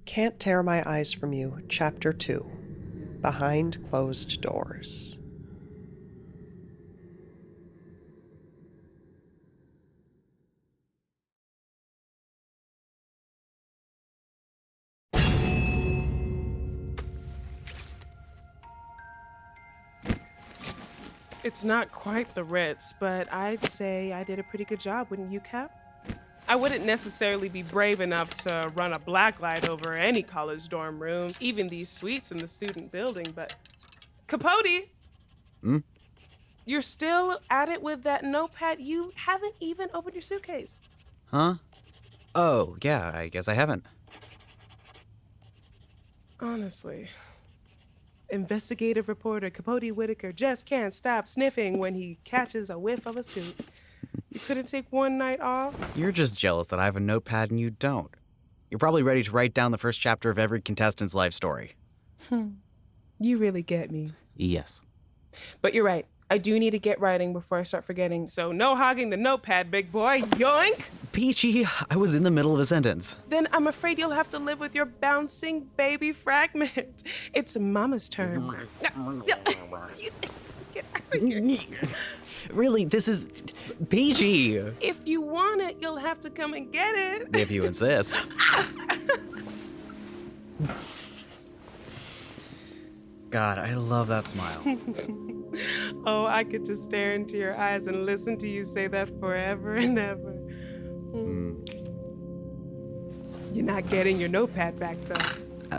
Can't Tear My Eyes From You, Chapter 2, Behind Closed Doors. It's not quite the Ritz, but I'd say I did a pretty good job, wouldn't you, Cap? I wouldn't necessarily be brave enough to run a blacklight over any college dorm room, even these suites in the student building, but... Capote! You're still at it with that notepad? You haven't even opened your suitcase. Huh? Oh, yeah, I guess I haven't. Honestly. Investigative reporter Capote Whittaker just can't stop sniffing when he catches a whiff of a scoop. You couldn't take one night off? You're just jealous that I have a notepad and you don't. You're probably ready to write down the first chapter of every contestant's life story. You really get me. Yes. But you're right. I do need to get writing before I start forgetting, so no hogging the notepad, big boy. Yoink! Peachy, I was in the middle of a sentence. Then I'm afraid you'll have to live with your bouncing baby fragment. It's Mama's turn. Get out of here. Really, this is... Peachy! If you want it, you'll have to come and get it. If you insist. God, I love that smile. Oh, I could just stare into your eyes and listen to you say that forever and ever. You're not getting your notepad back, though.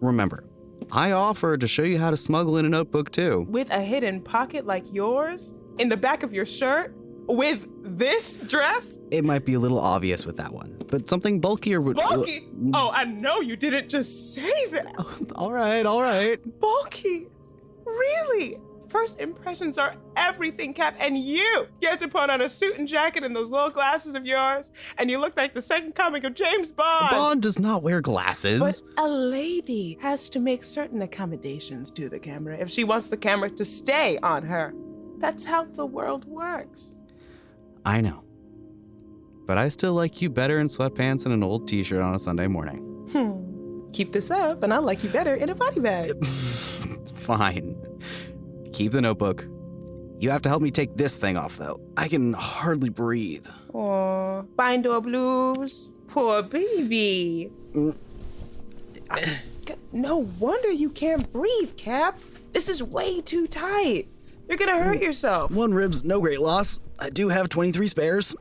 Remember, I offered to show you how to smuggle in a notebook, too. With a hidden pocket like yours? In the back of your shirt? With this dress? It might be a little obvious with that one, but something bulkier would... Bulky? Oh, I know you didn't just say that. All right. Bulky? Really? First impressions are everything, Cap, and you get to put on a suit and jacket and those little glasses of yours, and you look like the second coming of James Bond. Bond does not wear glasses. But a lady has to make certain accommodations to the camera if she wants the camera to stay on her. That's how the world works. I know. But I still like you better in sweatpants and an old t-shirt on a Sunday morning. Keep this up, and I'll like you better in a body bag. Fine. Keep the notebook. You have to help me take this thing off, though. I can hardly breathe. Aw, bindo blues. Poor baby. No wonder you can't breathe, Cap. This is way too tight. You're gonna hurt yourself. One rib's no great loss. I do have 23 spares.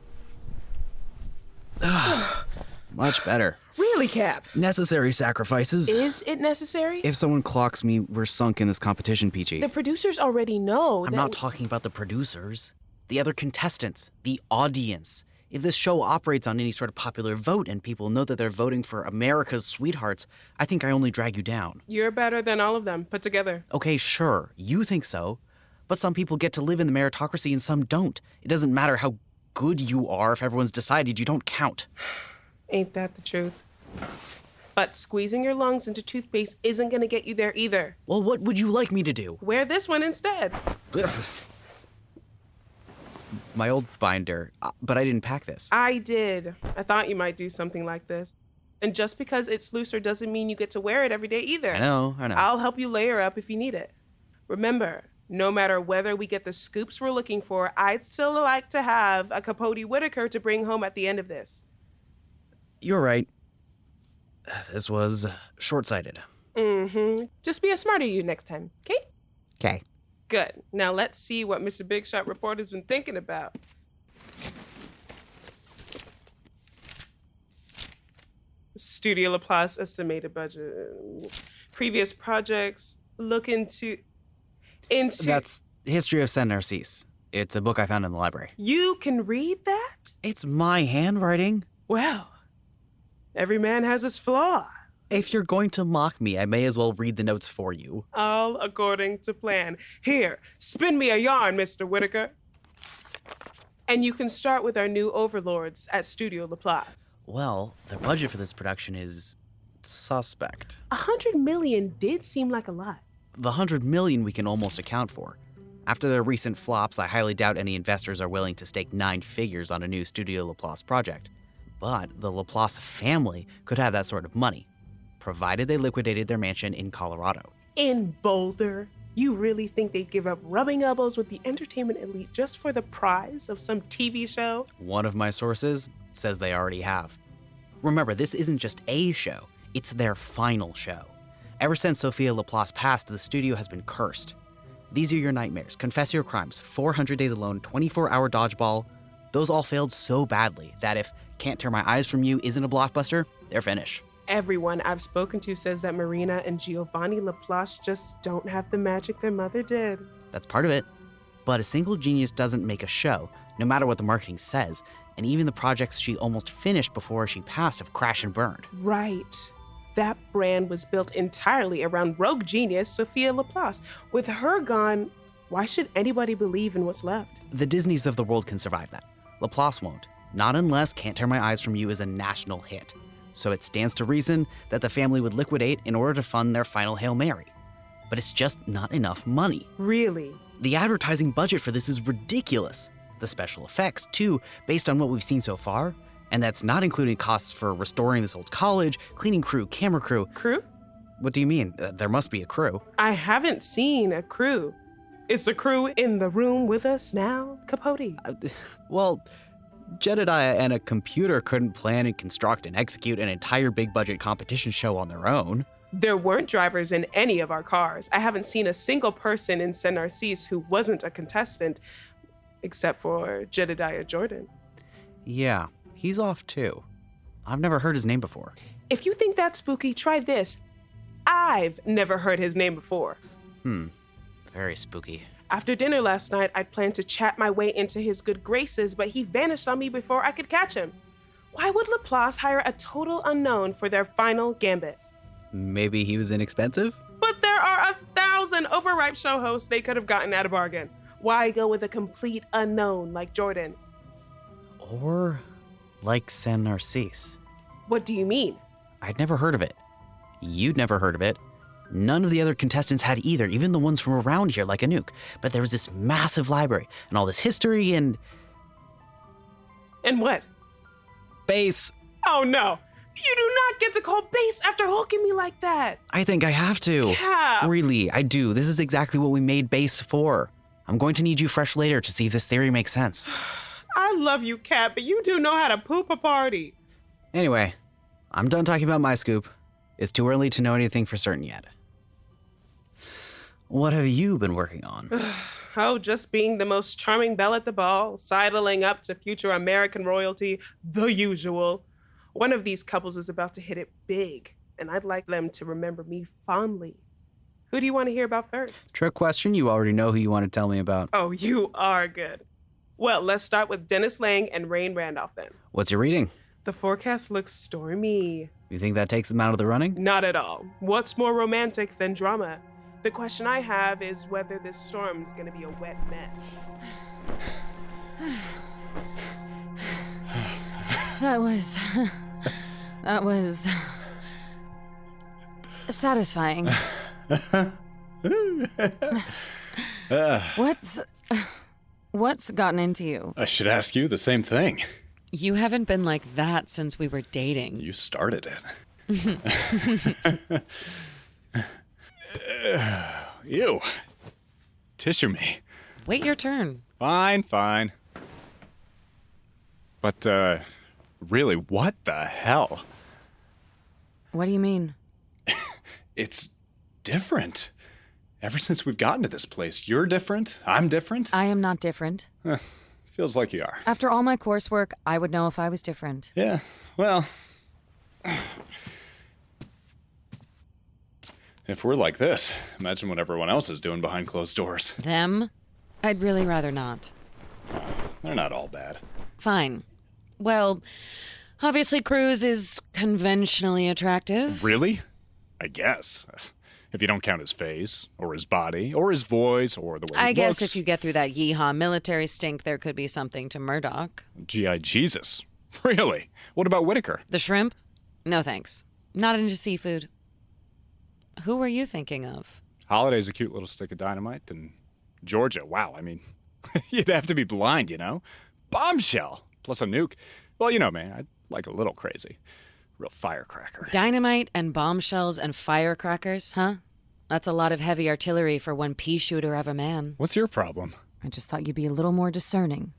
Much better. Really, Cap? Necessary sacrifices. Is it necessary? If someone clocks me, we're sunk in this competition, Peachy. The producers already know I'm not talking about the producers. The other contestants. The audience. If this show operates on any sort of popular vote and people know that they're voting for America's sweethearts, I think I only drag you down. You're better than all of them put together. Okay, sure. You think so. But some people get to live in the meritocracy and some don't. It doesn't matter how good you are if everyone's decided you don't count. Ain't that the truth? But squeezing your lungs into toothpaste isn't gonna get you there either. Well, what would you like me to do? Wear this one instead. My old binder, but I didn't pack this. I did. I thought you might do something like this. And just because it's looser doesn't mean you get to wear it every day either. I know. I'll help you layer up if you need it. Remember, no matter whether we get the scoops we're looking for, I'd still like to have a Capote Whittaker to bring home at the end of this. You're right. This was short-sighted. Just be a smarter you next time, okay? Okay. Good. Now let's see what Mr. Big Shot Report has been thinking about. Studio Laplace estimated budget. Previous projects look into... That's History of Saint Narcisse. It's a book I found in the library. You can read that? It's my handwriting. Well, every man has his flaw. If you're going to mock me, I may as well read the notes for you. All according to plan. Here, spin me a yarn, Mr. Whittaker. And you can start with our new overlords at Studio Laplace. Well, the budget for this production is suspect. 100 million did seem like a lot. The 100 million we can almost account for. After their recent flops, I highly doubt any investors are willing to stake 9 figures on a new Studio Laplace project. But the Laplace family could have that sort of money. provided they liquidated their mansion in Colorado. In Boulder? You really think they'd give up rubbing elbows with the entertainment elite just for the prize of some TV show? One of my sources says they already have. Remember, this isn't just a show, it's their final show. Ever since Sophia Laplace passed, the studio has been cursed. These are your nightmares, Confess Your Crimes, 400 Days Alone, 24-Hour Dodgeball. Those all failed so badly that if Can't Tear My Eyes From You isn't a blockbuster, they're finished. Everyone I've spoken to says that Marina and Giovanni Laplace just don't have the magic their mother did. That's part of it. But a single genius doesn't make a show, no matter what the marketing says, and even the projects she almost finished before she passed have crashed and burned. Right. That brand was built entirely around rogue genius Sophia Laplace. With her gone, why should anybody believe in what's left? The Disneys of the world can survive that. Laplace won't. Not unless Can't Tear My Eyes From You is a national hit. So it stands to reason that the family would liquidate in order to fund their final Hail Mary. But it's just not enough money. Really? The advertising budget for this is ridiculous. The special effects, too, based on what we've seen so far. And that's not including costs for restoring this old college, cleaning crew, camera crew. Crew? What do you mean? There must be a crew. I haven't seen a crew. Is the crew in the room with us now, Capote? Well, Jedediah and a computer couldn't plan and construct and execute an entire big-budget competition show on their own. There weren't drivers in any of our cars. I haven't seen a single person in Saint Narcisse who wasn't a contestant, except for Jedediah Jordan. Yeah, he's off too. I've never heard his name before. If you think that's spooky, try this. I've never heard his name before. Very spooky. After dinner last night, I'd planned to chat my way into his good graces, but he vanished on me before I could catch him. Why would Laplace hire a total unknown for their final gambit? Maybe he was inexpensive? But there are 1,000 overripe show hosts they could have gotten at a bargain. Why go with a complete unknown like Jordan? Or like Saint Narcisse. What do you mean? I'd never heard of it. You'd never heard of it. None of the other contestants had either, even the ones from around here like Anouk. But there was this massive library and all this history and... And what? Bass. Oh no! You do not get to call base after hooking me like that! I think I have to. Cap! Really, I do. This is exactly what we made bass for. I'm going to need you fresh later to see if this theory makes sense. I love you, Cap, but you do know how to poop a party. Anyway, I'm done talking about my scoop. It's too early to know anything for certain yet. What have you been working on? Oh, just being the most charming belle at the ball, sidling up to future American royalty, the usual. One of these couples is about to hit it big, and I'd like them to remember me fondly. Who do you want to hear about first? Trick question, you already know who you want to tell me about. Oh, you are good. Well, let's start with Dennis Lang and Raine Randolph then. What's your reading? The forecast looks stormy. You think that takes them out of the running? Not at all. What's more romantic than drama? The question I have is whether this storm's gonna be a wet mess. That was satisfying. What's gotten into you? I should ask you the same thing. You haven't been like that since we were dating. You started it. Ew. Tissue me. Wait your turn. Fine. But, really, what the hell? What do you mean? It's different. Ever since we've gotten to this place, you're different, I'm different. I am not different. Feels like you are. After all my coursework, I would know if I was different. Yeah, well... If we're like this, imagine what everyone else is doing behind closed doors. Them? I'd really rather not. They're not all bad. Fine. Well, obviously Cruz is conventionally attractive. Really? I guess. If you don't count his face, or his body, or his voice, or the way he I guess looks. if you get through that yeehaw military stink, there could be something to Murdock. G.I. Jesus. Really? What about Whittaker? The shrimp? No thanks. Not into seafood. Who were you thinking of? Holliday's a cute little stick of dynamite, and Georgia, wow, I mean, you'd have to be blind, you know? Bombshell! Plus Anouk. Well, you know, man, I like a little crazy. Real firecracker. Dynamite and bombshells and firecrackers, huh? That's a lot of heavy artillery for one pea shooter of a man. What's your problem? I just thought you'd be a little more discerning.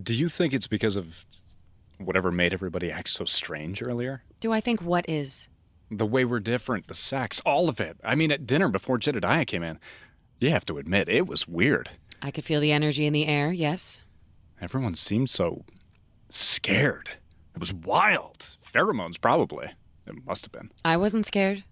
Do you think it's because of whatever made everybody act so strange earlier? Do I think what is? The way we're different, the sex, all of it. I mean, at dinner before Jedediah came in, you have to admit, it was weird. I could feel the energy in the air, yes. Everyone seemed so scared. It was wild. Pheromones, probably. It must have been. I wasn't scared.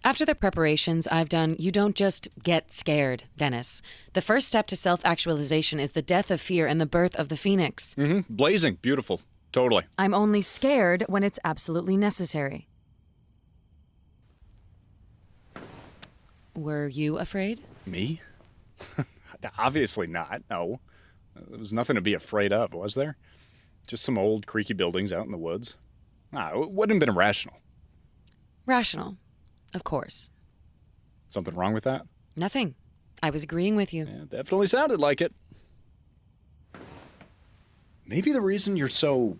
After the preparations I've done, you don't just get scared, Dennis. The first step to self-actualization is the death of fear and the birth of the phoenix. Mm-hmm. Blazing. Beautiful. Totally. I'm only scared when it's absolutely necessary. Were you afraid? Me? Obviously not, no. There was nothing to be afraid of, was there? Just some old, creaky buildings out in the woods. It wouldn't have been irrational. Rational. Of course. Something wrong with that? Nothing. I was agreeing with you. Yeah, definitely sounded like it. Maybe the reason you're so,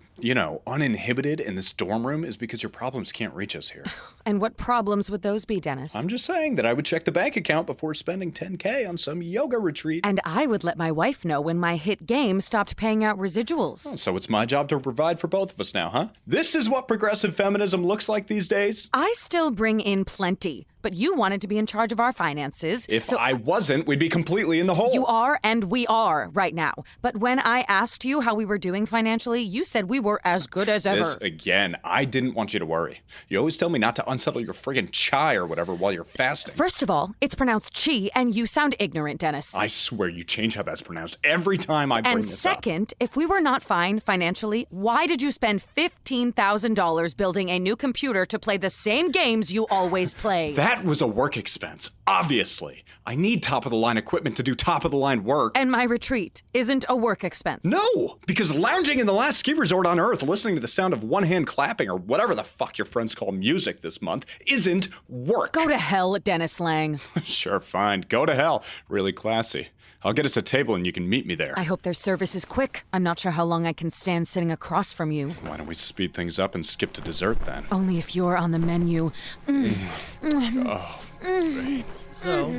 uninhibited in this dorm room is because your problems can't reach us here. And what problems would those be, Dennis? I'm just saying that I would check the bank account before spending $10K on some yoga retreat. And I would let my wife know when my hit game stopped paying out residuals. Oh, so it's my job to provide for both of us now, huh? This is what progressive feminism looks like these days? I still bring in plenty, but you wanted to be in charge of our finances. If I wasn't, we'd be completely in the hole. You are, and we are right now. But when I asked you how we were doing financially, you said we were as good as ever. This again. I didn't want you to worry. You always tell me not to unsettle your friggin' chai or whatever while you're fasting. First of all, it's pronounced chi, and you sound ignorant, Dennis. I swear you change how that's pronounced every time I bring And this up. second, if we were not fine financially, why did you spend $15,000 building a new computer to play the same games you always play? That was a work expense, obviously. I need top-of-the-line equipment to do top-of-the-line work. And my retreat isn't a work expense. No, because lounging in the last ski resort on Earth, listening to the sound of one hand clapping or whatever the fuck your friends call music this month, isn't work. Go to hell, Dennis Lang. Sure, fine. Go to hell. Really classy. I'll get us a table and you can meet me there. I hope their service is quick. I'm not sure how long I can stand sitting across from you. Why don't we speed things up and skip to dessert then? Only if you're on the menu. Oh, Raine. So,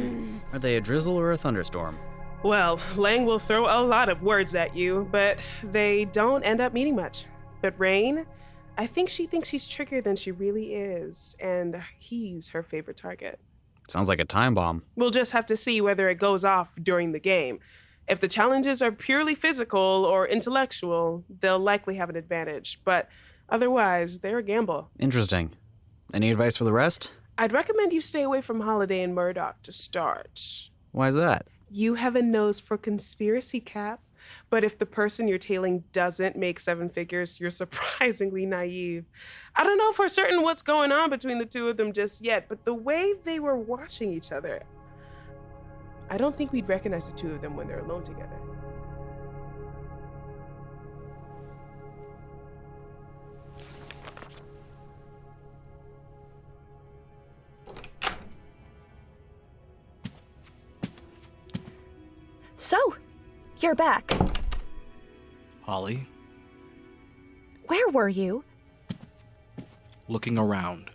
are they a drizzle or a thunderstorm? Well, Lang will throw a lot of words at you, but they don't end up meaning much. But Raine, I think she thinks she's trickier than she really is, and he's her favorite target. Sounds like a time bomb. We'll just have to see whether it goes off during the game. If the challenges are purely physical or intellectual, they'll likely have an advantage, but otherwise, they're a gamble. Interesting. Any advice for the rest? I'd recommend you stay away from Holliday and Murdock to start. Why is that? You have a nose for conspiracy, Cap. But if the person you're tailing doesn't make seven figures, you're surprisingly naive. I don't know for certain what's going on between the two of them just yet, but the way they were watching each other, I don't think we'd recognize the two of them when they're alone together. So, you're back. Holly, Where were you? looking around.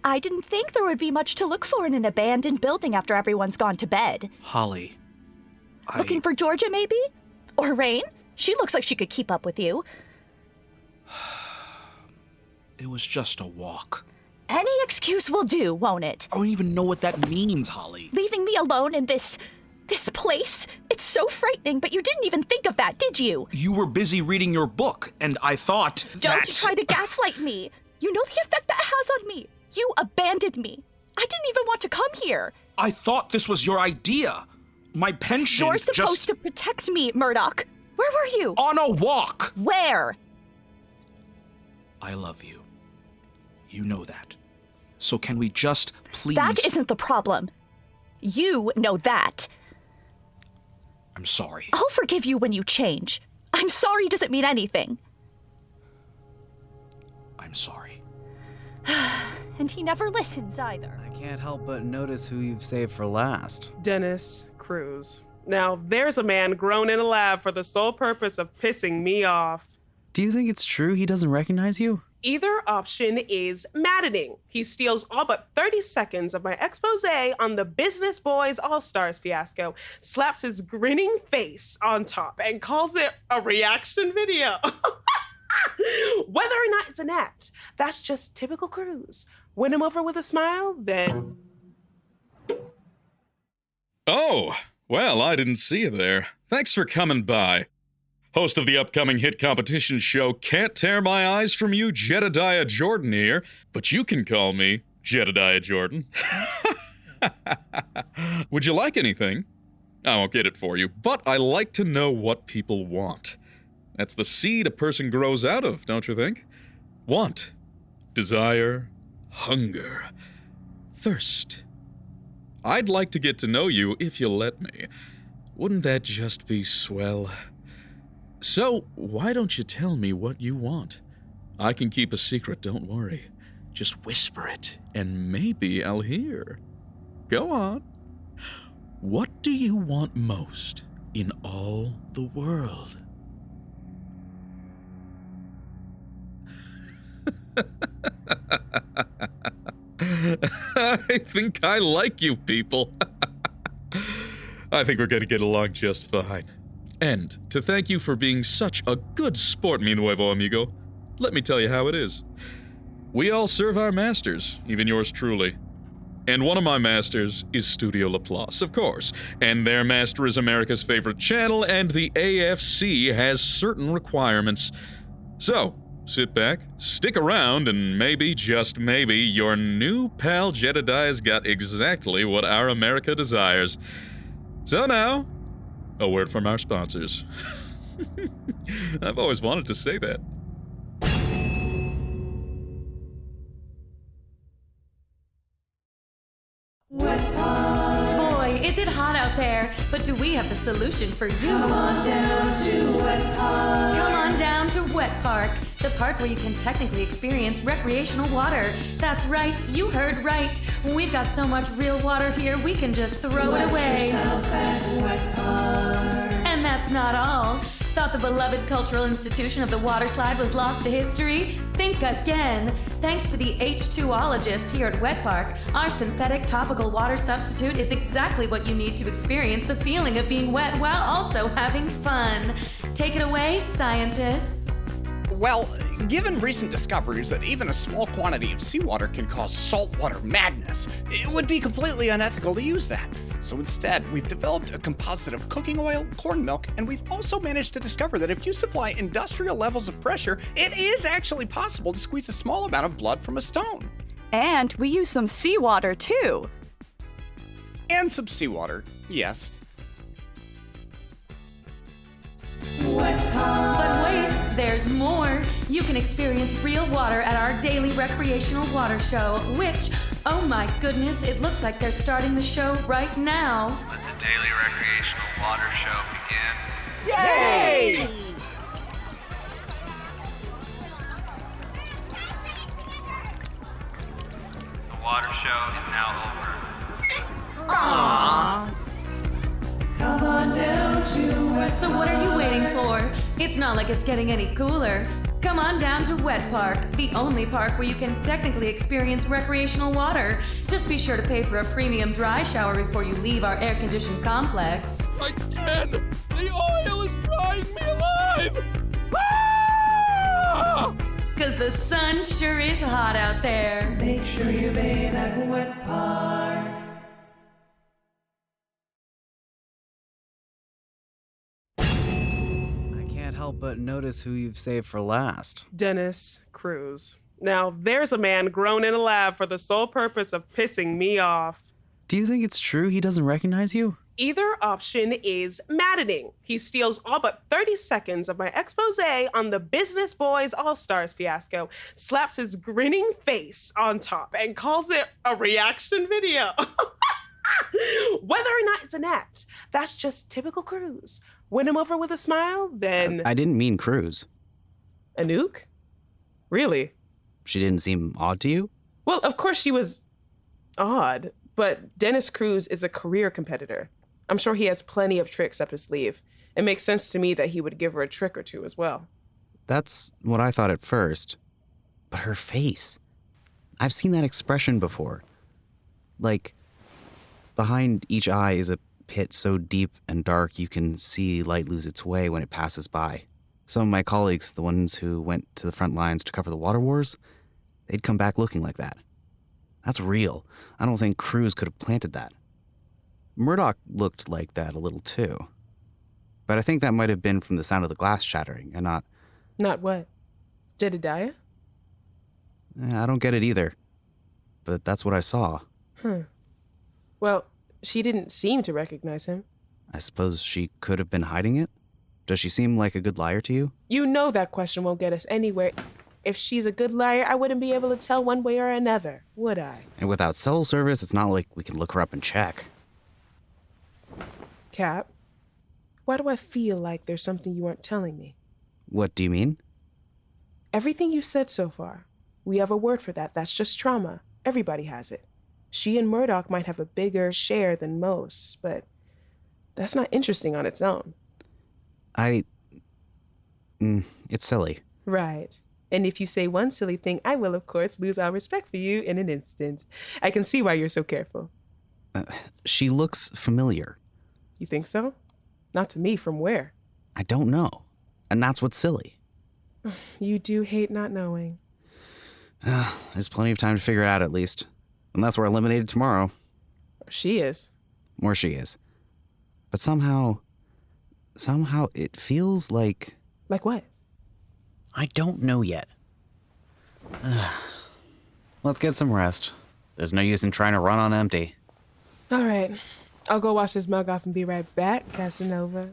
I didn't think there would be much to look for in an abandoned building after everyone's gone to bed. Holly, Looking for Georgia, maybe? Or Raine? She looks like she could keep up with you. It was just a walk. Any excuse will do, won't it? I don't even know what that means, Holly. Leaving me alone in this place? It's so frightening, but you didn't even think of that, did you? You were busy reading your book, and I thought Don't try to gaslight me. You know the effect that has on me. You abandoned me. I didn't even want to come here. I thought this was your idea. My pension You're supposed to protect me, Murdock. Where were you? On a walk! Where? I love you. You know that. So can we just please... That isn't the problem. You know that. I'm sorry. I'll forgive you when you change. I'm sorry doesn't mean anything. I'm sorry. And he never listens either. I can't help but notice who you've saved for last. Dennis, Cruz. Now, there's a man grown in a lab for the sole purpose of pissing me off. Do you think it's true he doesn't recognize you? Either option is maddening. He steals all but 30 seconds of my expose on the Business Boys All-Stars fiasco, slaps his grinning face on top, and calls it a reaction video. Whether or not it's an act, that's just typical Cruz. Win him over with a smile, then... Oh, well, I didn't see you there. Thanks for coming by. Host of the upcoming hit competition show Can't Tear My Eyes From You, Jedediah Jordan here, but you can call me Jedediah Jordan. Would you like anything? I won't get it for you, but I like to know what people want. That's the seed a person grows out of, don't you think? Want, desire, hunger, thirst. I'd like to get to know you if you'll let me. Wouldn't that just be swell? So, why don't you tell me what you want? I can keep a secret, don't worry. Just whisper it, and maybe I'll hear. Go on. What do you want most in all the world? I think I like you people. I think we're going to get along just fine. And to thank you for being such a good sport, mi nuevo amigo, let me tell you how it is. We all serve our masters, even yours truly. And one of my masters is Studio Laplace, of course. And their master is America's favorite channel, and the AFC has certain requirements. So, sit back, stick around, and maybe, just maybe, your new pal Jedediah's got exactly what our America desires. So now, a word from our sponsors. I've always wanted to say that. Boy, is it hot out there, but do we have the solution for you? Come on down to Wet Park. Come on down to Wet Park, the park where you can technically experience recreational water. That's right, you heard right. We've got so much real water here, we can just throw it away. And that's not all. Thought the beloved cultural institution of the water slide was lost to history? Think again. Thanks to the H2ologists here at Wet Park, our synthetic topical water substitute is exactly what you need to experience the feeling of being wet while also having fun. Take it away, scientists. Well, given recent discoveries that even a small quantity of seawater can cause saltwater madness, it would be completely unethical to use that. So instead, we've developed a composite of cooking oil, corn milk, and we've also managed to discover that if you supply industrial levels of pressure, it is actually possible to squeeze a small amount of blood from a stone. And we use some seawater, too. And some seawater, yes. But wait, there's more. You can experience real water at our daily recreational water show, which, oh my goodness, it looks like they're starting the show right now. Let the daily recreational water show begin. Yay! The water show is now over. Aww. Come on down to Wet Park. So what are you waiting for? It's not like it's getting any cooler. Come on down to Wet Park, the only park where you can technically experience recreational water. Just be sure to pay for a premium dry shower before you leave our air-conditioned complex. My skin! The oil is frying me alive! Cause the sun sure is hot out there. Make sure you bathe at Wet Park. Help but notice who you've saved for last. Dennis Cruz. Now, there's a man grown in a lab for the sole purpose of pissing me off. Do you think it's true he doesn't recognize you? Either option is maddening. He steals all but 30 seconds of my expose on the Business Boys All-Stars fiasco, slaps his grinning face on top, and calls it a reaction video. Whether or not it's an act, that's just typical Cruz. Win him over with a smile, then... I didn't mean Cruz. Anouk? Really? She didn't seem odd to you? Well, of course she was odd, but Dennis Cruz is a career competitor. I'm sure he has plenty of tricks up his sleeve. It makes sense to me that he would give her a trick or two as well. That's what I thought at first. But her face. I've seen that expression before. Like, behind each eye is a pit so deep and dark you can see light lose its way when it passes by. Some of my colleagues, the ones who went to the front lines to cover the water wars, they'd come back looking like that. That's real. I don't think Cruz could have planted that. Murdock looked like that a little too. But I think that might have been from the sound of the glass shattering and not... Not what? Jedediah? I don't get it either. But that's what I saw. Well, she didn't seem to recognize him. I suppose she could have been hiding it? Does she seem like a good liar to you? You know that question won't get us anywhere. If she's a good liar, I wouldn't be able to tell one way or another, would I? And without cell service, it's not like we can look her up and check. Cap, why do I feel like there's something you aren't telling me? What do you mean? Everything you said so far. We have a word for that. That's just trauma. Everybody has it. She and Murdock might have a bigger share than most, but that's not interesting on its own. It's silly. Right. And if you say one silly thing, I will, of course, lose all respect for you in an instant. I can see why you're so careful. She looks familiar. You think so? Not to me, from where? I don't know. And that's what's silly. You do hate not knowing. There's plenty of time to figure it out, at least. Unless we're eliminated tomorrow. She is. Or she is. But somehow it feels like... Like what? I don't know yet. Let's get some rest. There's no use in trying to run on empty. All right. I'll go wash this mug off and be right back, Casanova.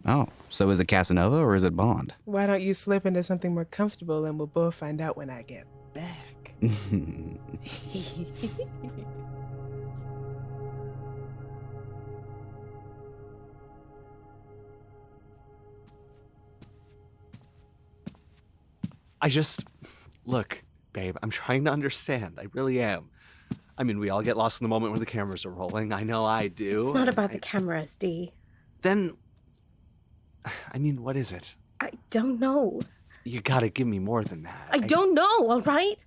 Oh, so is it Casanova or is it Bond? Why don't you slip into something more comfortable and we'll both find out when I get back. Look, babe, I'm trying to understand. I really am. I mean, we all get lost in the moment when the cameras are rolling. I know I do. It's not about the cameras, D. Then, I mean, what is it? I don't know. You gotta give me more than that. I don't know, all right?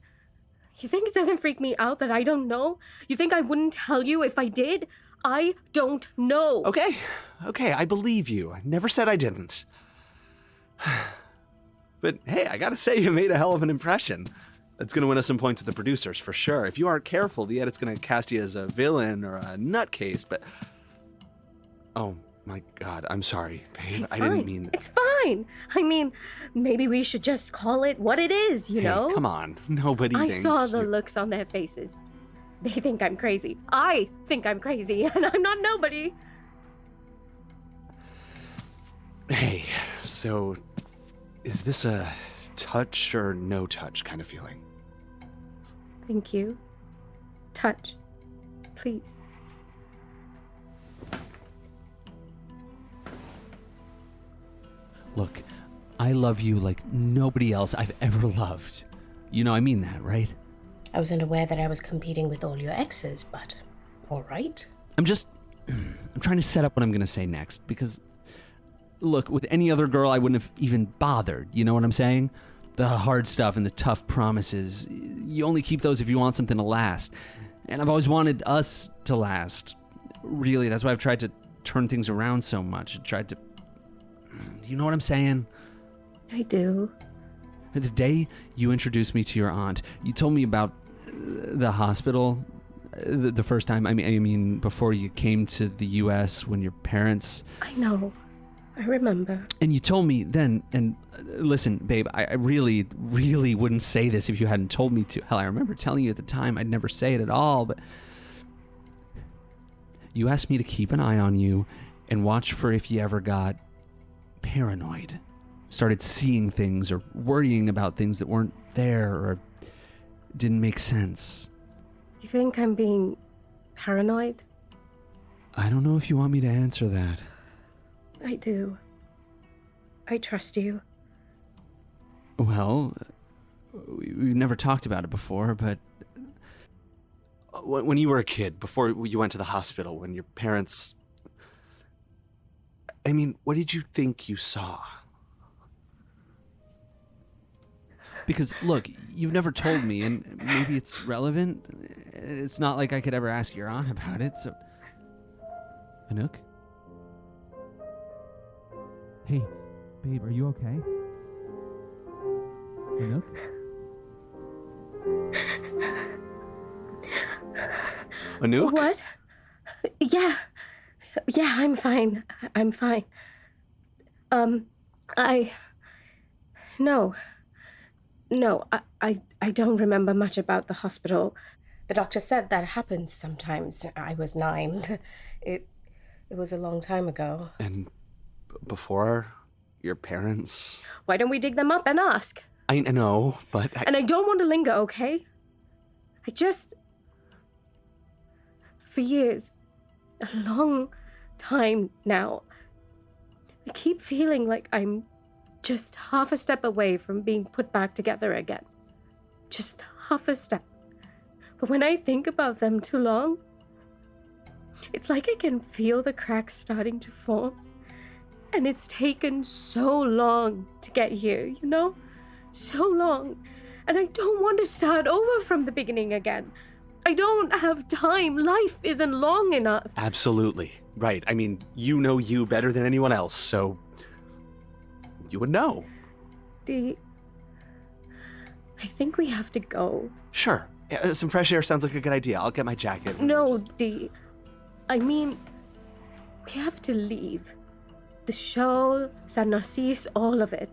You think it doesn't freak me out that I don't know? You think I wouldn't tell you if I did? I don't know. Okay, I believe you. I never said I didn't. But hey, I gotta say, you made a hell of an impression. That's gonna win us some points with the producers, for sure. If you aren't careful, the edit's gonna cast you as a villain or a nutcase, but... Oh, my God, I'm sorry, babe. I didn't mean... It's fine. I mean, maybe we should just call it what it is, you know? Come on. Nobody I thinks... saw the looks on their faces. They think I'm crazy. I think I'm crazy, and I'm not nobody. Hey, so... is this a touch or no touch kind of feeling? Thank you. Touch. Please. Look, I love you like nobody else I've ever loved. You know I mean that, right? I wasn't aware that I was competing with all your exes, but all right. I'm trying to set up what I'm going to say next, because, look, with any other girl, I wouldn't have even bothered, you know what I'm saying? The hard stuff and the tough promises, you only keep those if you want something to last. And I've always wanted us to last. Really, that's why I've tried to turn things around so much. Do you know what I'm saying? I do. The day you introduced me to your aunt, you told me about the hospital the first time. I mean, before you came to the U.S. when your parents... I know. I remember. And you told me then, and listen, babe, I really, really wouldn't say this if you hadn't told me to. Hell, I remember telling you at the time I'd never say it at all, but you asked me to keep an eye on you and watch for if you ever got paranoid, started seeing things or worrying about things that weren't there or didn't make sense. You think I'm being paranoid? I don't know if you want me to answer that. I do. I trust you. Well, we've never talked about it before, but when you were a kid, before you went to the hospital, when your parents I mean, what did you think you saw? Because, look, you've never told me, and maybe it's relevant. It's not like I could ever ask your aunt about it, so... Anouk? Hey, babe, are you okay? Anouk? Anouk? What? Yeah, I'm fine. I'm fine. No, I don't remember much about the hospital. The doctor said that happens sometimes. I was 9. It was a long time ago. And before your parents? Why don't we dig them up and ask? I know, but And I don't want to linger, okay? For years, a long time now, I keep feeling like I'm just half a step away from being put back together again. Just half a step. But when I think about them too long, it's like I can feel the cracks starting to form. And it's taken so long to get here, you know? So long. And I don't want to start over from the beginning again. I don't have time. Life isn't long enough. Absolutely. Right. I mean, you know you better than anyone else, so you would know. I think we have to go. Sure. Some fresh air sounds like a good idea. I'll get my jacket. No, I mean, we have to leave. The show, San Narcisse, all of it.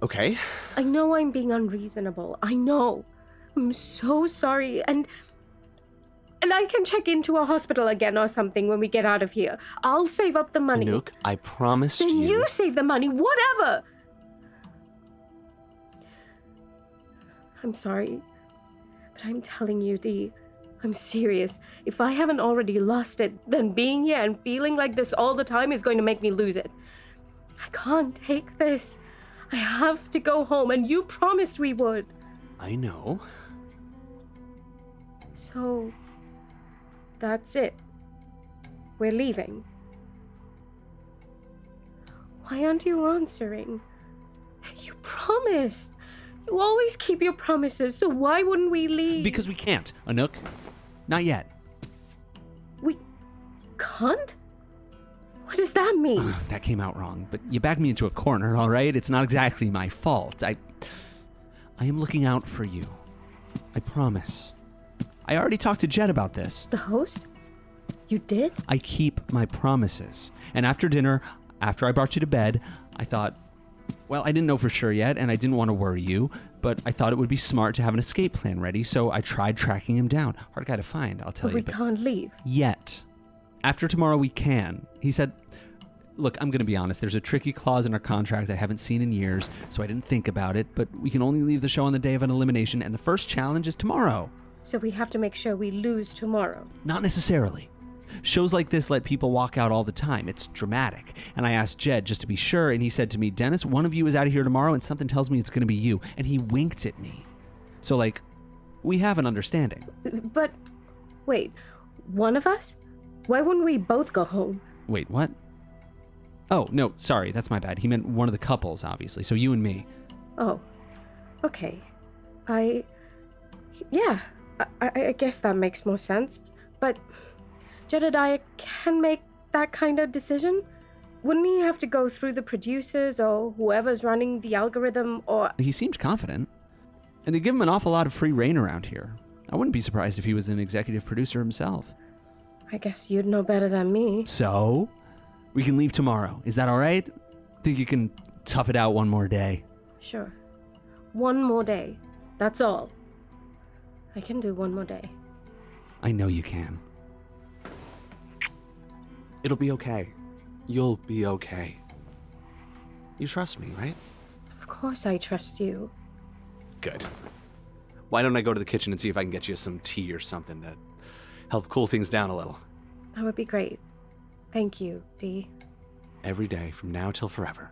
Okay. I know I'm being unreasonable. I know. I'm so sorry. And I can check into a hospital again or something when we get out of here. I'll save up the money. Anouk, I promised Then you... you save the money, whatever. I'm sorry, but I'm telling you, Dee, I'm serious. If I haven't already lost it, then being here and feeling like this all the time is going to make me lose it. I can't take this. I have to go home, and you promised we would. I know. So, that's it. We're leaving. Why aren't you answering? You promised. You always keep your promises, so why wouldn't we leave? Because we can't, Anouk. Not yet. We can't? What does that mean? That came out wrong, but you backed me into a corner, all right? It's not exactly my fault. I am looking out for you. I promise. I already talked to Jed about this. The host? You did? I keep my promises. And after dinner, after I brought you to bed, I thought, well, I didn't know for sure yet, and I didn't want to worry you, but I thought it would be smart to have an escape plan ready, so I tried tracking him down. Hard guy to find, I'll tell But you. we can't leave. Yet. After tomorrow, we can. He said, look, I'm going to be honest. There's a tricky clause in our contract I haven't seen in years, so I didn't think about it, but we can only leave the show on the day of an elimination, and the first challenge is tomorrow. So we have to make sure we lose tomorrow. Not necessarily. Shows like this let people walk out all the time. It's dramatic. And I asked Jed just to be sure, and he said to me, Dennis, one of you is out of here tomorrow, and something tells me it's going to be you. And he winked at me. So, we have an understanding. But, wait, one of us? Why wouldn't we both go home? Wait, what? Oh, no, sorry, that's my bad. He meant one of the couples, obviously, so you and me. Oh, okay. I guess that makes more sense. But Jedediah can make that kind of decision? Wouldn't he have to go through the producers or whoever's running the algorithm or... He seems confident. And they give him an awful lot of free reign around here. I wouldn't be surprised if he was an executive producer himself. I guess you'd know better than me. So, we can leave tomorrow. Is that all right? Think you can tough it out one more day? Sure. One more day. That's all. I can do one more day. I know you can. It'll be okay. You'll be okay. You trust me, right? Of course I trust you. Good. Why don't I go to the kitchen and see if I can get you some tea or something to help cool things down a little? That would be great. Thank you, Dee. Every day from now till forever.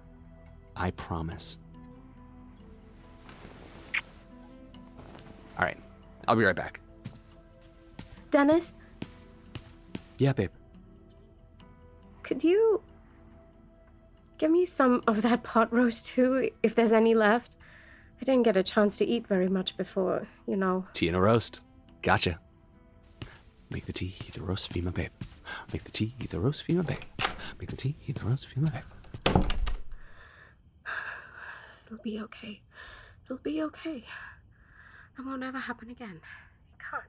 I promise. All right. I'll be right back. Dennis, Yeah, babe. could you Give me some of that pot roast too, if there's any left. I didn't get a chance to eat very much before, you know. Tea and a roast. Gotcha. Make the tea, eat the roast, feed my babe. Make the tea, eat the roast, feed my babe. Make the tea, eat the roast, feed my babe. It'll be okay. It'll be okay. That won't ever happen again. It can't.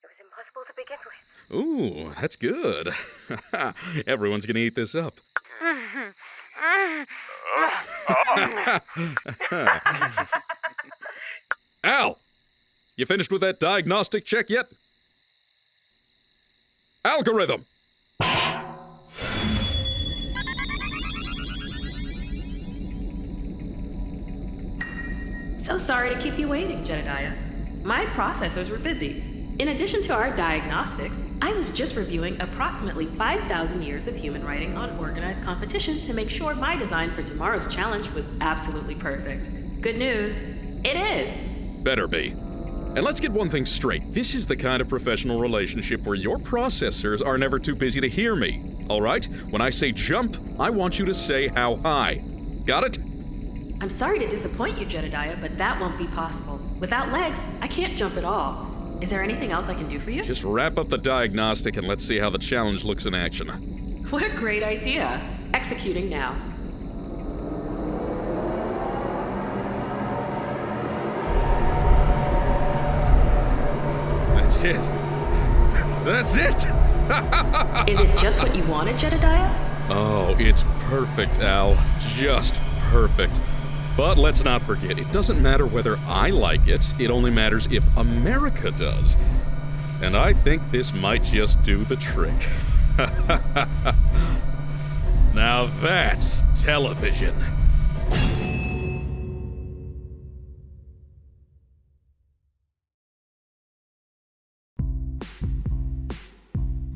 It was impossible to begin with. Ooh, that's good. Everyone's gonna eat this up. Al! You finished with that diagnostic check yet? Algorithm! So sorry to keep you waiting, Jedediah. My processors were busy. In addition to our diagnostics, I was just reviewing approximately 5,000 years of human writing on organized competition to make sure my design for tomorrow's challenge was absolutely perfect. Good news, it is. Better be. And let's get one thing straight. This is the kind of professional relationship where your processors are never too busy to hear me. All right? When I say jump, I want you to say how high. Got it? I'm sorry to disappoint you, Jedediah, but that won't be possible. Without legs, I can't jump at all. Is there anything else I can do for you? Just wrap up the diagnostic and let's see how the challenge looks in action. What a great idea. Executing now. That's it. That's it! Is it just what you wanted, Jedediah? Oh, it's perfect, Al. Just perfect. But let's not forget, it doesn't matter whether I like it, it only matters if America does. And I think this might just do the trick. Now that's television.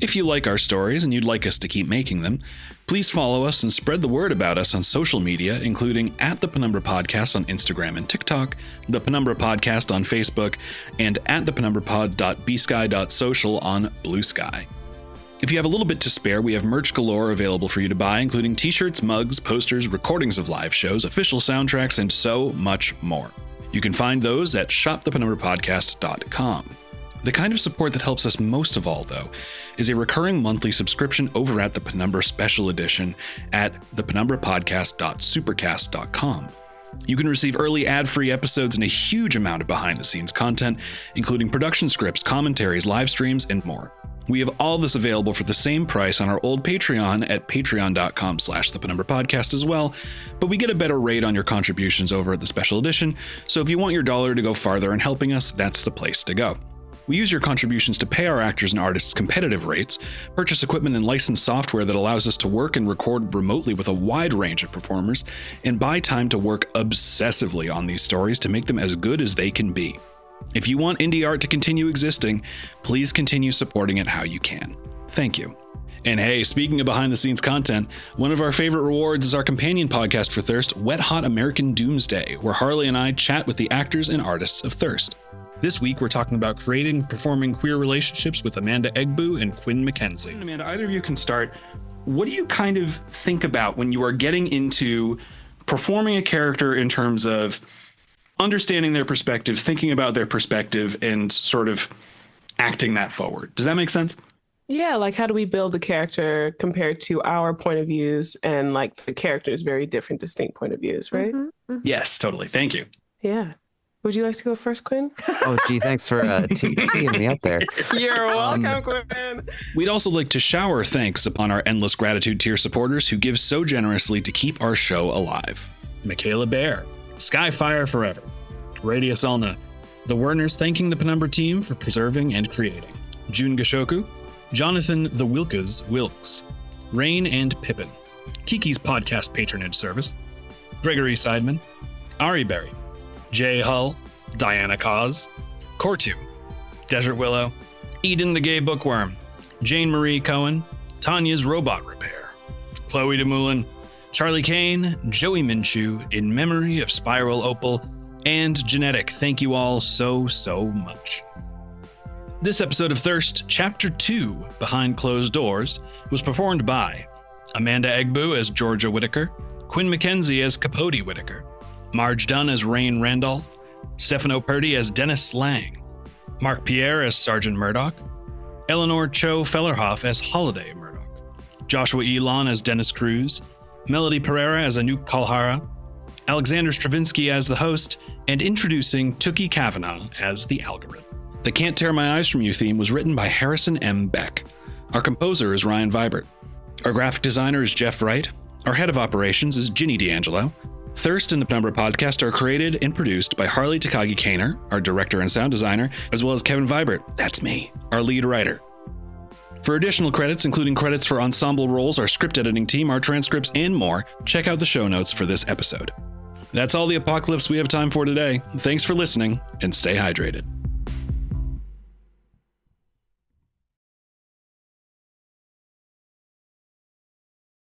If you like our stories and you'd like us to keep making them, please follow us and spread the word about us on social media, including @The Penumbra Podcast on Instagram and TikTok, The Penumbra Podcast on Facebook, and @thepenumbrapod.bsky.social on Blue Sky. If you have a little bit to spare, we have merch galore available for you to buy, including t-shirts, mugs, posters, recordings of live shows, official soundtracks, and so much more. You can find those at shopthepenumbrapodcast.com. The kind of support that helps us most of all, though, is a recurring monthly subscription over at the Penumbra Special Edition at thepenumbrapodcast.supercast.com. You can receive early ad-free episodes and a huge amount of behind-the-scenes content, including production scripts, commentaries, live streams, and more. We have all this available for the same price on our old Patreon at patreon.com/thepenumbrapodcast as well, but we get a better rate on your contributions over at the Special Edition, so if you want your dollar to go farther in helping us, that's the place to go. We use your contributions to pay our actors and artists competitive rates, purchase equipment and license software that allows us to work and record remotely with a wide range of performers, and buy time to work obsessively on these stories to make them as good as they can be. If you want indie art to continue existing, please continue supporting it how you can. Thank you. And hey, speaking of behind-the-scenes content, one of our favorite rewards is our companion podcast for Thirst, Wet Hot American Doomsday, where Harley and I chat with the actors and artists of Thirst. This week, we're talking about creating and performing queer relationships with Amanda Egbu and Quinn McKenzie. Amanda, either of you can start. What do you kind of think about when you are getting into performing a character in terms of understanding their perspective, thinking about their perspective, and sort of acting that forward? Does that make sense? Yeah, like how do we build a character compared to our point of views and like the character's very different, distinct point of views, right? Yes, totally. Thank you. Yeah. Would you like to go first, Quinn? Oh, gee, thanks for teeing me up there. You're welcome, Quinn. We'd also like to shower thanks upon our endless gratitude tier supporters who give so generously to keep our show alive. Michaela Bear, Skyfire Forever, Radius Alna, the Werners thanking the Penumbra team for preserving and creating, June Gashoku, Jonathan the Wilkes, Raine and Pippin, Kiki's podcast patronage service, Gregory Seidman, Ari Berry, Jay Hull, Diana Cause, Cortu, Desert Willow, Eden the Gay Bookworm, Jane Marie Cohen, Tanya's Robot Repair, Chloe DeMoulin, Charlie Kane, Joey Minshew, in memory of Spiral Opal, and Genetic. Thank you all so much. This episode of Thirst, Chapter 2, Behind Closed Doors, was performed by Amanda Egbu as Georgia Whittaker, Quinn McKenzie as Capote Whittaker, Marge Dunn as Raine Randolph, Stefano Perti as Dennis Lang, Marc Pierre as Sergeant Murdock, Eleanore Cho Fellerhoff as Holliday Murdock, Joshua Ilon as Dennis Cruz, Melody Perera as Anouk Kalhara, Alexander Stravinski as the host, and introducing Tooky Kavanagh as the algorithm. The Can't Tear My Eyes From You theme was written by Harrison M. Beck. Our composer is Ryan Vibert. Our graphic designer is Jeff Wright. Our head of operations is Ginny D'Angelo. Thirst and the Penumbra podcast are created and produced by Harley Takagi Kaner, our director and sound designer, as well as Kevin Vibert, that's me, our lead writer. For additional credits, including credits for ensemble roles, our script editing team, our transcripts, and more, check out the show notes for this episode. That's all the apocalypse we have time for today. Thanks for listening, and stay hydrated.